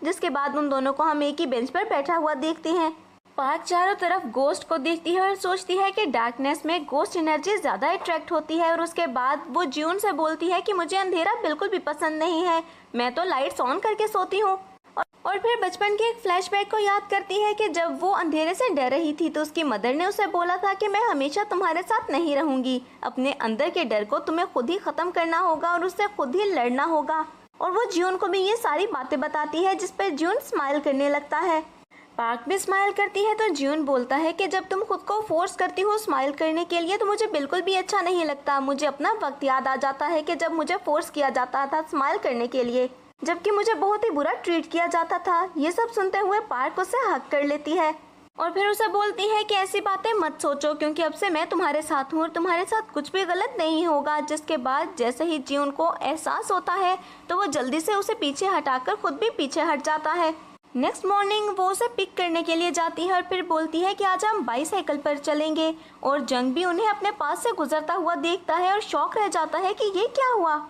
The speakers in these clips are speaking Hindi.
जिसके बाद उन दोनों को हम एक ही बेंच पर बैठा हुआ देखते हैं। पार्क चारों तरफ गोस्ट को देखती है और सोचती है कि डार्कनेस में गोस्ट एनर्जी ज़्यादा अट्रैक्ट होती है। और उसके बाद वो ज्यून से बोलती है कि मुझे अंधेरा बिल्कुल भी पसंद नहीं है, मैं तो लाइट्स ऑन करके सोती हूँ। और फिर बचपन के एक फ्लैशबैक को याद करती है कि जब वो अंधेरे से डर रही थी तो उसकी मदर ने उसे बोला था कि मैं हमेशा तुम्हारे साथ नहीं रहूँगी, अपने अंदर के डर को तुम्हें खुद ही ख़त्म करना होगा और उससे खुद ही लड़ना होगा। और वो ज्यून को भी ये सारी बातें बताती है, जिस पर ज्यून स्माइल करने लगता है। पार्क भी स्माइल करती है तो ज्यून बोलता है कि जब तुम खुद को फोर्स करती हो स्माइल करने के लिए तो मुझे बिल्कुल भी अच्छा नहीं लगता। मुझे अपना वक्त याद आ जाता है कि जब मुझे फोर्स किया जाता था स्माइल करने के लिए, जबकि मुझे बहुत ही बुरा ट्रीट किया जाता था। ये सब सुनते हुए पार्क उसे हक कर लेती है और फिर उसे बोलती है कि ऐसी बातें मत सोचो, क्योंकि अब से मैं तुम्हारे साथ हूँ और तुम्हारे साथ कुछ भी गलत नहीं होगा। जिसके बाद जैसे ही ज्यून को एहसास होता है तो वो जल्दी से उसे पीछे हटाकर खुद भी पीछे हट जाता है। नेक्स्ट मॉर्निंग वो उसे पिक करने के लिए जाती है और फिर बोलती है कि आज हम बाईसाइकिल पर चलेंगे। और जंग भी उन्हें अपने पास से गुजरता हुआ देखता है और शॉक रह जाता है कि ये क्या हुआ।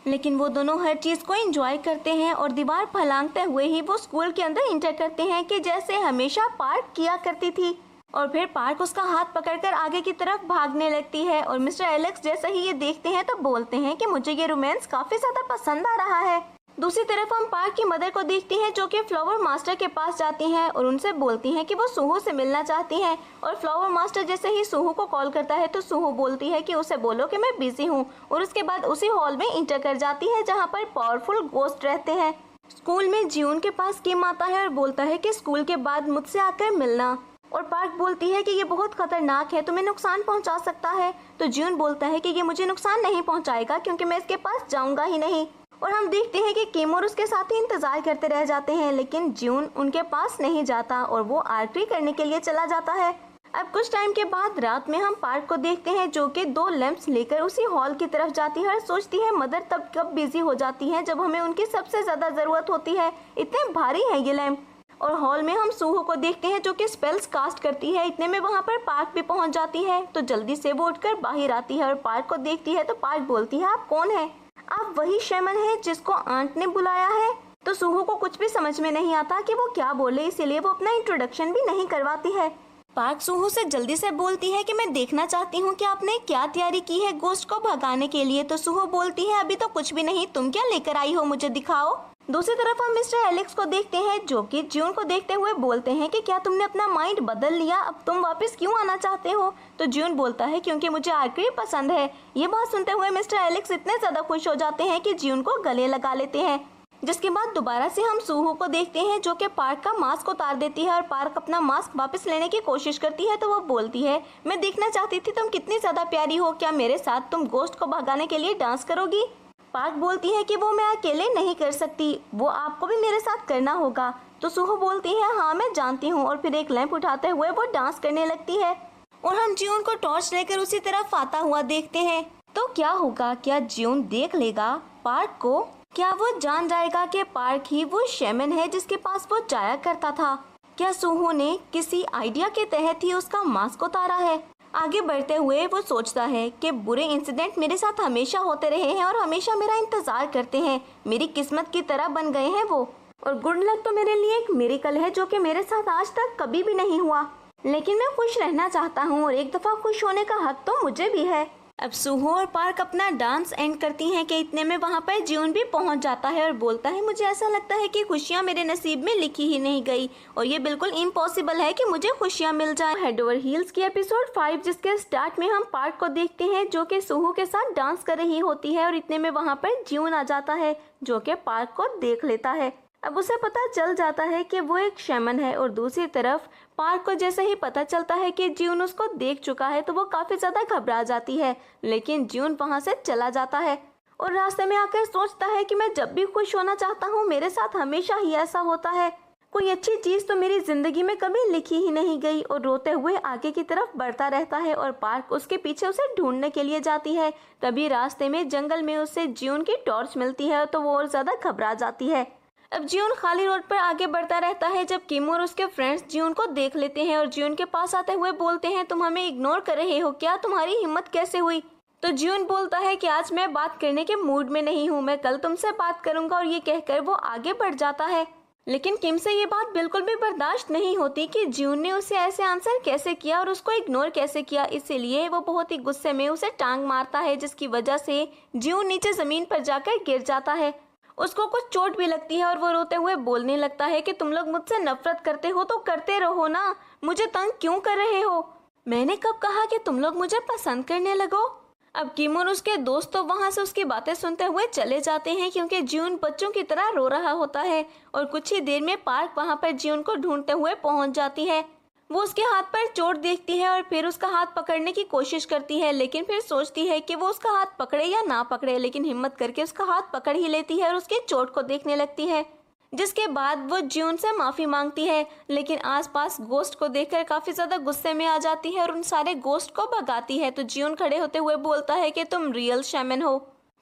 लेकिन वो दोनों हर चीज़ को एंजॉय करते हैं और दीवार फलांगते हुए ही वो स्कूल के अंदर इंटर करते हैं कि जैसे हमेशा पार्क किया करती थी। और फिर पार्क उसका हाथ पकड़कर आगे की तरफ भागने लगती है और मिस्टर एलेक्स जैसे ही ये देखते हैं तो बोलते हैं कि मुझे ये रोमांस काफ़ी ज़्यादा पसंद आ रहा है। दूसरी तरफ हम पार्क की मदर को देखते हैं जो कि फ्लावर मास्टर के पास जाती हैं और उनसे बोलती हैं कि वो सूहू से मिलना चाहती हैं। और फ्लावर मास्टर जैसे ही सूहू को कॉल करता है तो सूहू बोलती है कि उसे बोलो कि मैं बिजी हूँ और उसके बाद उसी हॉल में इंटर कर जाती है जहाँ पर पावरफुल गोस्ट रहते हैं। स्कूल में ज्यून के पास किम आता है और बोलता है कि स्कूल के बाद मुझसे आकर मिलना। और पार्क बोलती है कि ये बहुत खतरनाक है, तुम्हें नुकसान पहुंचा सकता है। तो ज्यून बोलता है कि ये मुझे नुकसान नहीं पहुंचाएगा क्योंकि मैं इसके पास जाऊंगा ही नहीं। और हम देखते हैं कि किम और उसके साथ ही इंतजार करते रह जाते हैं, लेकिन ज्यून उनके पास नहीं जाता और वो आर्चरी करने के लिए चला जाता है। अब कुछ टाइम के बाद रात में हम पार्क को देखते हैं जो कि 2 लैंप्स लेकर उसी हॉल की तरफ जाती है और सोचती है मदर तब कब बिजी हो जाती है जब हमें उनकी सबसे ज्यादा जरूरत होती है, इतने भारी है ये लैंप। और हॉल में हम सूहू को देखते हैं जो कि स्पेल्स कास्ट करती है। इतने में वहाँ पर पार्क भी पहुँच जाती है तो जल्दी से वो उठकर बाहर आती है और पार्क को देखती है। तो पार्क बोलती है आप कौन है? आप वही शेमन है जिसको आंट ने बुलाया है? तो सूहू को कुछ भी समझ में नहीं आता कि वो क्या बोले, इसीलिए वो अपना इंट्रोडक्शन भी नहीं करवाती है। पार्क सूहू से जल्दी से बोलती है कि मैं देखना चाहती हूँ कि आपने क्या तैयारी की है गोस्ट को भगाने के लिए। तो सूहू बोलती है अभी तो कुछ भी नहीं, तुम क्या लेकर आई हो मुझे दिखाओ। दूसरी तरफ हम मिस्टर एलेक्स को देखते हैं जो कि ज्यून को देखते हुए बोलते हैं कि क्या तुमने अपना माइंड बदल लिया, अब तुम वापस क्यों आना चाहते हो? तो ज्यून बोलता है क्योंकि मुझे आर्चरी पसंद है। ये बात सुनते हुए मिस्टर एलेक्स इतने ज्यादा खुश हो जाते हैं कि ज्यून को गले लगा लेते हैं। जिसके बाद दोबारा से हम सूहू को देखते हैं जो कि पार्क का मास्क उतार देती है और पार्क अपना मास्क वापस लेने की कोशिश करती है। तो वो बोलती है मैं देखना चाहती थी तुम कितनी ज्यादा प्यारी हो, क्या मेरे साथ तुम गोस्ट को भगाने के लिए डांस करोगी? पार्क बोलती है कि वो मैं अकेले नहीं कर सकती, वो आपको भी मेरे साथ करना होगा। तो सूहू बोलती है हाँ मैं जानती हूँ और फिर एक लैंप उठाते हुए वो डांस करने लगती है। और हम ज्यून को टॉर्च लेकर उसी तरफ आता हुआ देखते हैं। तो क्या होगा, क्या ज्यून देख लेगा पार्क को? क्या वो जान जाएगा कि पार्क ही वो शेमन है जिसके पास वो जाया करता था? क्या सूहू ने किसी आइडिया के तहत ही उसका मास्क उतारा है? आगे बढ़ते हुए वो सोचता है कि बुरे इंसिडेंट मेरे साथ हमेशा होते रहे हैं और हमेशा मेरा इंतजार करते हैं, मेरी किस्मत की तरह बन गए हैं वो। और गुड लक तो मेरे लिए एक मिरेकल है जो कि मेरे साथ आज तक कभी भी नहीं हुआ। लेकिन मैं खुश रहना चाहता हूँ और एक दफा खुश होने का हक तो मुझे भी है। अब सूहू और पार्क अपना डांस एंड करती हैं कि इतने में वहाँ पर ज्यून भी पहुँच जाता है और बोलता है मुझे ऐसा लगता है कि खुशियाँ मेरे नसीब में लिखी ही नहीं गई और ये बिल्कुल इम्पॉसिबल है कि मुझे खुशियाँ मिल जाएं। हेड ओवर हील्स की एपिसोड 5 जिसके स्टार्ट में हम पार्क को देखते हैं जो कि सूहू के साथ डांस कर रही होती है और इतने में वहाँ पर ज्यून आ जाता है जो कि पार्क को देख लेता है। अब उसे पता चल जाता है कि वो एक शेमन है और दूसरी तरफ पार्क को जैसे ही पता चलता है कि ज्यून उसको देख चुका है तो वो काफी ज्यादा घबरा जाती है। लेकिन ज्यून वहाँ से चला जाता है और रास्ते में आकर सोचता है कि मैं जब भी खुश होना चाहता हूँ मेरे साथ हमेशा ही ऐसा होता है, कोई अच्छी चीज तो मेरी जिंदगी में कभी लिखी ही नहीं गई। और रोते हुए आगे की तरफ बढ़ता रहता है और पार्क उसके पीछे उसे ढूंढने के लिए जाती है। तभी रास्ते में जंगल में उसे ज्यून की टॉर्च मिलती है तो वो और ज्यादा घबरा जाती है। अब ज्यून खाली रोड पर आगे बढ़ता रहता है जब किम और उसके फ्रेंड्स ज्यून को देख लेते हैं और ज्यून के पास आते हुए बोलते हैं तुम हमें इग्नोर कर रहे हो क्या, तुम्हारी हिम्मत कैसे हुई? तो ज्यून बोलता है कि आज मैं बात करने के मूड में नहीं हूँ, मैं कल तुमसे बात करूंगा और ये कहकर वो आगे बढ़ जाता है। लेकिन किम से ये बात बिल्कुल भी बर्दाश्त नहीं होती कि ज्यून ने उसे ऐसे आंसर कैसे किया और उसको इग्नोर कैसे किया। इसीलिए वो बहुत ही गुस्से में उसे टांग मारता है, जिसकी वजह से ज्यून नीचे जमीन पर जाकर गिर जाता है। उसको कुछ चोट भी लगती है और वो रोते हुए बोलने लगता है कि तुम लोग मुझसे नफरत करते हो तो करते रहो ना, मुझे तंग क्यों कर रहे हो? मैंने कब कहा कि तुम लोग मुझे पसंद करने लगो? अब किम और उसके दोस्त तो वहाँ से उसकी बातें सुनते हुए चले जाते हैं, क्योंकि ज्यून बच्चों की तरह रो रहा होता है। और कुछ ही देर में पार्क वहाँ पर ज्यून को ढूंढते हुए पहुँच जाती है। वो उसके हाथ पर चोट देखती है और फिर उसका हाथ पकड़ने की कोशिश करती है, लेकिन फिर सोचती है कि वो उसका हाथ पकड़े या ना पकड़े, लेकिन हिम्मत करके उसका हाथ पकड़ ही लेती है और उसकी चोट को देखने लगती है। जिसके बाद वो ज्यून से माफ़ी मांगती है, लेकिन आसपास गोस्ट को देखकर काफ़ी ज़्यादा गुस्से में आ जाती है और उन सारे गोस्ट को भगाती है। तो ज्यून खड़े होते हुए बोलता है कि तुम रियल शैमन हो।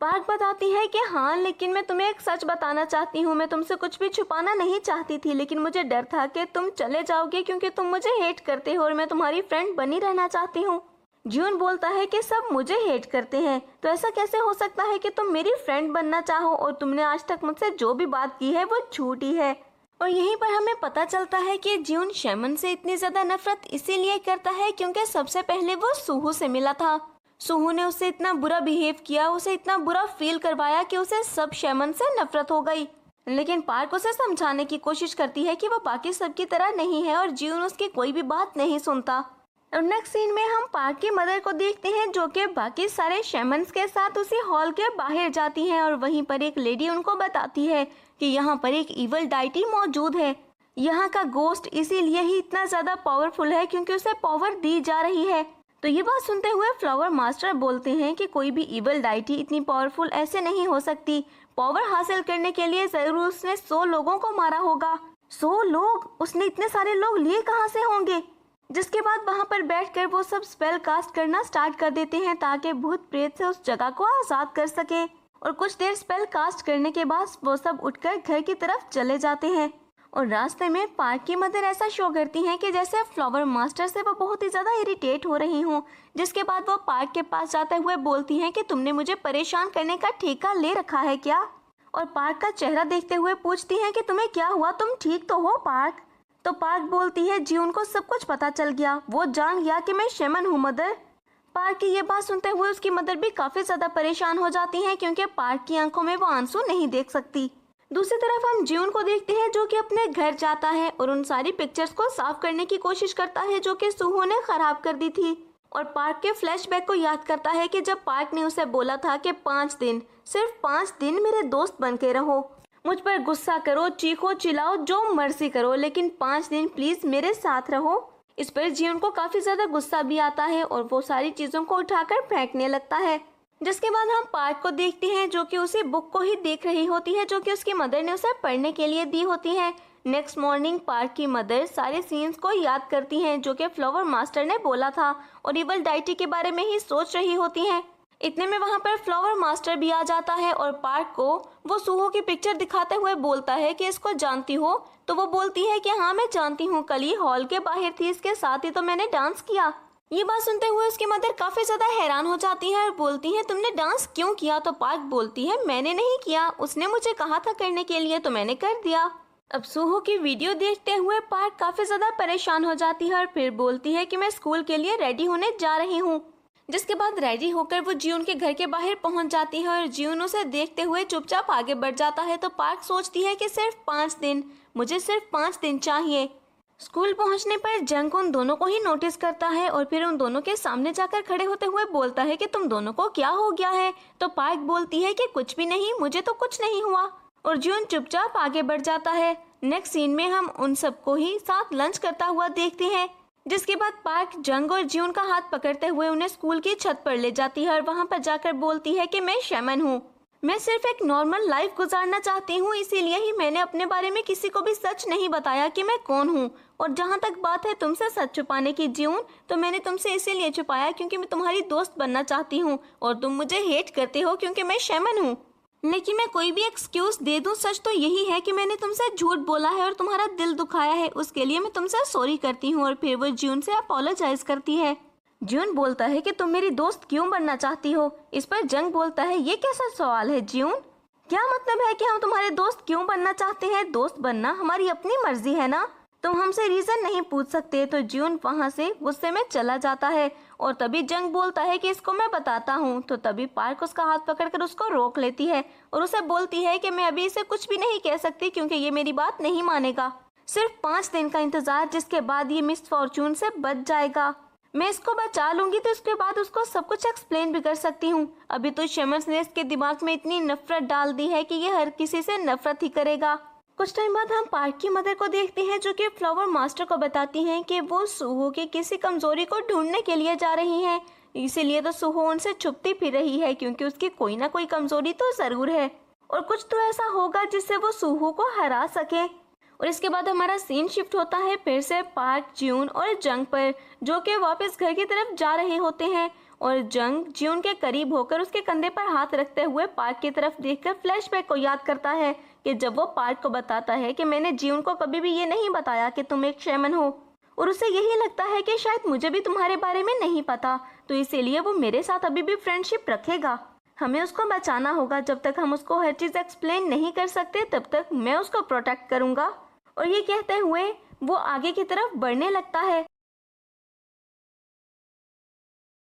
पार्क बताती है कि हाँ, लेकिन मैं तुम्हें एक सच बताना चाहती हूँ। मैं तुमसे कुछ भी छुपाना नहीं चाहती थी, लेकिन मुझे डर था कि तुम चले जाओगे क्योंकि तुम मुझे हेट करते हो और मैं तुम्हारी फ्रेंड बनी रहना चाहती हूँ। ज्यून बोलता है कि सब मुझे हेट करते हैं, तो ऐसा कैसे हो सकता है कि तुम मेरी फ्रेंड बनना चाहो, और तुमने आज तक मुझसे जो भी बात की है वो झूठी है। और यहीं पर हमें पता चलता है कि ज्यून शैमन से इतनी ज़्यादा नफरत इसीलिए करता है क्योंकि सबसे पहले वो सूहू से मिला था। सूहू ने उससे इतना बुरा बिहेव किया, उसे इतना बुरा फील करवाया कि उसे सब शैमन से नफरत हो गई। लेकिन पार्क उसे समझाने की कोशिश करती है कि वो बाकी सब की तरह नहीं है, और ज्यून उसकी कोई भी बात नहीं सुनता। और नेक्स्ट सीन में हम पार्क की मदर को देखते हैं, जो कि बाकी सारे शैमन्स के साथ उसी हॉल के बाहर जाती हैं, और वहीं पर एक लेडी उनको बताती है कि यहाँ पर एक इवल डाइटी मौजूद है। यहाँ का गोस्ट इसीलिए ही इतना ज़्यादा पावरफुल है क्योंकि उसे पावर दी जा रही है। तो ये बात सुनते हुए फ्लावर मास्टर बोलते हैं कि कोई भी इवल डाइटी इतनी पावरफुल ऐसे नहीं हो सकती। पावर हासिल करने के लिए ज़रूर उसने 100 लोगों को मारा होगा। 100 लोग? उसने इतने सारे लोग लिए कहाँ से होंगे? जिसके बाद वहाँ पर बैठकर वो सब स्पेल कास्ट करना स्टार्ट कर देते हैं ताकि भूत प्रेत से उस जगह को आज़ाद कर सके। और कुछ देर स्पेल कास्ट करने के बाद वो सब उठकर घर की तरफ चले जाते हैं। और रास्ते में पार्क की मदर ऐसा शो करती हैं कि जैसे फ्लावर मास्टर से वो बहुत ही ज़्यादा इरिटेट हो रही हूँ। जिसके बाद वो पार्क के पास जाते हुए बोलती हैं कि तुमने मुझे परेशान करने का ठेका ले रखा है क्या? और पार्क का चेहरा देखते हुए पूछती हैं कि तुम्हें क्या हुआ, तुम ठीक तो हो पार्क? तो पार्क बोलती है ज्यून को सब कुछ पता चल गया, वो जान गया कि मैं शैमन हूँ मदर। पार्क की ये बात सुनते हुए उसकी मदर भी काफ़ी ज़्यादा परेशान हो जाती हैं क्योंकि पार्क की आंखों में वो आंसू नहीं देख सकती। दूसरी तरफ हम ज्यून को देखते हैं जो कि अपने घर जाता है और उन सारी पिक्चर्स को साफ करने की कोशिश करता है जो कि सूहू ने खराब कर दी थी। और पार्क के फ्लैशबैक को याद करता है कि जब पार्क ने उसे बोला था कि 5 दिन, सिर्फ 5 दिन मेरे दोस्त बन के रहो, मुझ पर गुस्सा करो, चीखो चिल्लाओ, जो मर्जी करो, लेकिन 5 दिन प्लीज मेरे साथ रहो। इस पर ज्यून को काफी ज्यादा गुस्सा भी आता है और वो सारी चीजों को उठाकर फेंकने लगता है। जिसके बाद हम पार्क को देखते हैं जो कि उसी बुक को ही देख रही होती है जो कि उसकी मदर ने उसे पढ़ने के लिए दी होती है। नेक्स्ट मॉर्निंग पार्क की मदर सारे सीन्स को याद करती हैं जो कि फ्लावर मास्टर ने बोला था और इवल डाइटी के बारे में ही सोच रही होती हैं। इतने में वहाँ पर फ्लावर मास्टर भी आ जाता है और पार्क को वो सूहू की पिक्चर दिखाते हुए बोलता है कि इसको जानती हो? तो वो बोलती है कि हाँ मैं जानती हूँ, कल ये हॉल के बाहर थी, इसके साथ ही तो मैंने डांस किया। ये बात सुनते हुए उसकी मदर काफी ज्यादा हैरान हो जाती है और बोलती है तुमने डांस क्यों किया? तो पार्क बोलती है मैंने नहीं किया, उसने मुझे कहा था करने के लिए तो मैंने कर दिया। अब सूहू की वीडियो देखते हुए पार्क काफी ज्यादा परेशान हो जाती है और फिर बोलती है कि मैं स्कूल के लिए रेडी होने जा रही हूँ। जिसके बाद रेडी होकर वो ज्यून के घर के बाहर पहुंच जाती है और ज्यून उसे देखते हुए चुपचाप आगे बढ़ जाता है। तो पार्क सोचती है कि सिर्फ 5 दिन, मुझे सिर्फ 5 दिन चाहिए। स्कूल पहुंचने पर जंग उन दोनों को ही नोटिस करता है और फिर उन दोनों के सामने जाकर खड़े होते हुए बोलता है कि तुम दोनों को क्या हो गया है? तो पार्क बोलती है कि कुछ भी नहीं, मुझे तो कुछ नहीं हुआ। और ज्यून चुपचाप आगे बढ़ जाता है। नेक्स्ट सीन में हम उन सबको ही साथ लंच करता हुआ देखते हैं। जिसके बाद पार्क जंग और ज्यून का हाथ पकड़ते हुए उन्हें स्कूल की छत पर ले जाती है और वहां पर जाकर बोलती है कि मैं शैमन हूँ, मैं सिर्फ एक नॉर्मल लाइफ गुजारना चाहती हूँ, इसीलिए ही मैंने अपने बारे में किसी को भी सच नहीं बताया कि मैं कौन हूँ। और जहाँ तक बात है तुमसे सच छुपाने की ज्यून, तो मैंने तुमसे इसीलिए छुपाया क्योंकि मैं तुम्हारी दोस्त बनना चाहती हूँ और तुम मुझे हेट करते हो क्योंकि मैं शैमन हूँ। लेकिन मैं कोई भी एक्सक्यूज दे दूं, सच तो यही है कि मैंने तुमसे झूठ बोला है और तुम्हारा दिल दुखाया है, उसके लिए मैं तुमसे सॉरी करती हूँ। और फिर वो ज्यून से अपोलोजाइज करती है। ज्यून बोलता है कि तुम मेरी दोस्त क्यों बनना चाहती हो? इस पर जंग बोलता है ये कैसा सवाल है ज्यून, क्या मतलब है कि हम तुम्हारे दोस्त क्यों बनना चाहते हैं? दोस्त बनना हमारी अपनी मर्जी है ना, तुम हमसे रीजन नहीं पूछ सकते। तो ज्यून वहाँ से गुस्से में चला जाता है और तभी जंग बोलता है कि इसको मैं बताता हूँ। तो तभी पार्क उसका हाथ पकड़कर उसको रोक लेती है और उसे बोलती है कि मैं अभी इसे कुछ भी नहीं कह सकती क्योंकि ये मेरी बात नहीं मानेगा। सिर्फ 5 दिन का इंतजार, जिसके बाद ये मिस फॉर्चून से बच जाएगा। मैं इसको बचा लूंगी तो इसके बाद उसको सब कुछ एक्सप्लेन भी कर सकती हूँ। अभी तो शेमर्स ने इसके दिमाग में इतनी नफरत डाल दी है कि ये हर किसी से नफरत ही करेगा। कुछ टाइम बाद हम पार्क की मदर को देखते हैं जो कि फ्लावर मास्टर को बताती हैं कि वो सुहो की किसी कमजोरी को ढूंढने के लिए जा रही हैं। इसीलिए तो सुहो उनसे छुपती फिर रही है क्योंकि उसकी कोई ना कोई कमजोरी तो जरूर है और कुछ तो ऐसा होगा जिससे वो सुहो को हरा सके। और इसके बाद हमारा सीन शिफ्ट होता है फिर से पार्क, ज्यून और जंग पर, जो कि वापस घर की तरफ जा रहे होते हैं। और जंग ज्यून के करीब होकर उसके कंधे पर हाथ रखते हुए पार्क की तरफ देखकर फ्लैशबैक को याद करता है कि जब वो पार्क को बताता है कि मैंने ज्यून को कभी भी ये नहीं बताया कि तुम एक शेमन हो, और उसे यही लगता है कि शायद मुझे भी तुम्हारे बारे में नहीं पता, तो इसीलिए वो मेरे साथ अभी भी फ्रेंडशिप रखेगा। हमें उसको बचाना होगा। जब तक हम उसको हर चीज़ एक्सप्लेन नहीं कर सकते तब तक मैं उसको प्रोटेक्ट करूँगा। और ये कहते हुए वो आगे की तरफ बढ़ने लगता है।